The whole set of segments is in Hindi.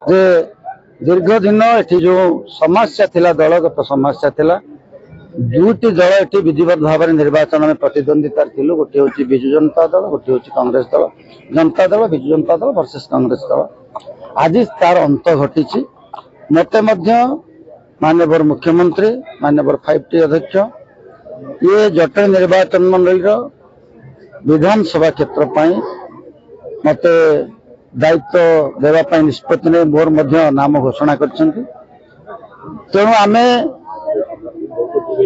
जे दीर्घ दिन ये जो समस्या थिला दलगत समस्या थिला दुईटी दल ये विधिवत भाव में निर्वाचन में प्रतिद्वंदिता थिलु। गोटे हूँ विजु जनता दल, गोटे हूँ कांग्रेस दल। जनता दल विजु जनता दल वर्सेस कांग्रेस दल आज तार अंत घटी। मते माननीय मुख्यमंत्री माननीय 5T अध्यक्ष ये जटणी निर्वाचन मंडल विधानसभा क्षेत्र मते दायित्व देवाई निष्पत्ति ने मोर नाम घोषणा कर तेणु आमे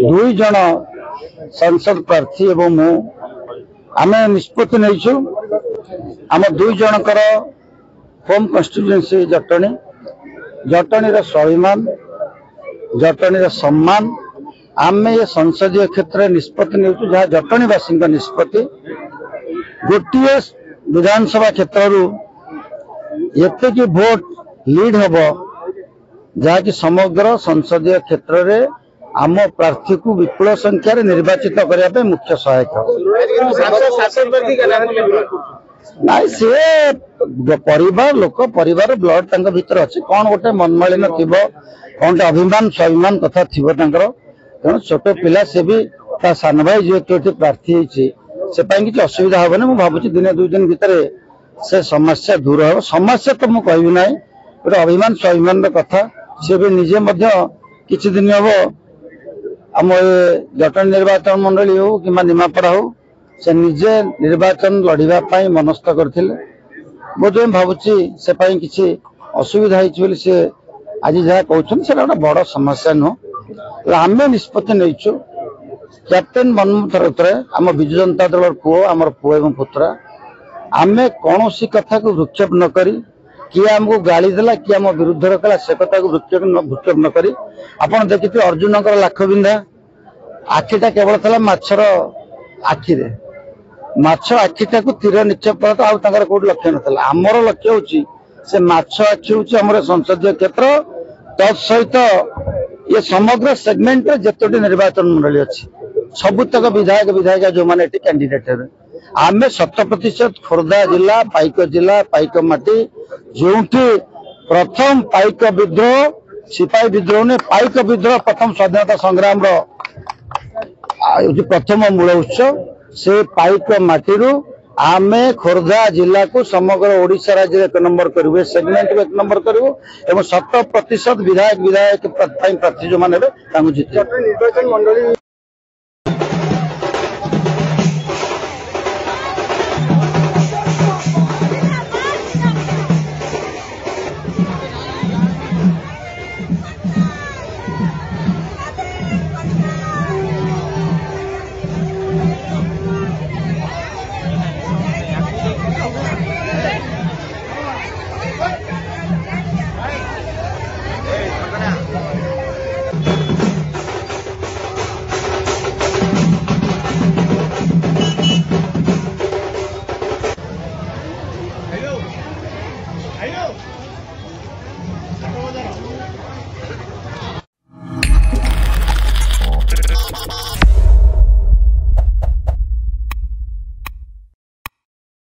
दुई जन संसद प्रार्थी एवं मु आमे निष्पत्ति नहीं आम दुई जनकर होम कन्स्टिट्यूएंसी जटणी जटणी स्वाभिमान जटणी सम्मान आमे ये संसदीय क्षेत्र निष्पत्ति नहीं जहाँ जटणीवासी निष्पत्ति गोटे विधानसभा क्षेत्र एत की भोट लीड हम जहाँकि समग्र संसदीय क्षेत्र में आम प्रार्थी को विपुल संख्यार निर्वाचित करने मुख्य सहायक ना सी परिवार लोक परिवार ब्लड तंक भीतर अच्छे कौन गोटे मनमालिन थी कौन अभिमान स्वाभिमान कथा थी तेणु छोट पिला से भी सान भाई जो प्रार्थी से किसी असुविधा हेनी मुझे भावुँ दिने दुई दिन भितर से समस्या दूर हो। समस्या तो मुझे कहबी ना गोटे अभिमान स्वाभिमान कथा सी भी निजे किसी दिन हम आम जटणी निर्वाचन मंडली हो कि निमापड़ा हो से निजे निर्वाचन लड़ाई मनस्थ करते बोध भावुँ से किसी असुविधा होती सी आज जहाँ कहते से गोटे बड़ समस्या नुह आम निष्पत्ति नहीं कैप्टेन मनमोहन आम विजु जनता दल पुओ आम पुओ एवं पुत्रा आमे कौन सी कथा को भ्रुक्षेप न करी किए आमको गाली देला किए आम विरुद्ध रखला से कथा को भ्रुक्षेप न करी आपन देखिए अर्जुन लाख बिंधा आखिटा केवल था माछर आखि माछ आखिटा को तीर निक्षेप कर कौट लक्ष्य नाला आमर लक्ष्य हूँ से माछ आखि हूँ आम संसदीय क्षेत्र तत्सहित ये समग्र सेगमेंट जितोटी निर्वाचन मंडली अच्छी सबुतक विधायक विधायिका जो मैंने कैंडिडेट है आमे 100% खोर्धा जिला पाइक माटी जो प्रथम पाइक विद्रोह सिपाही विद्रोह ने पाइक विद्रोह प्रथम स्वाधीनता संग्राम प्रथम मूल उत्सव से पाइक माटी आमे खोर्धा जिला को समग्र ओडिशा राज्य 1 नंबर करेंगे सेगमेंट में 1 नंबर करूँ और 100% विधायक प्रार्थी जो मैंने जीते निर्वाचन मंडली।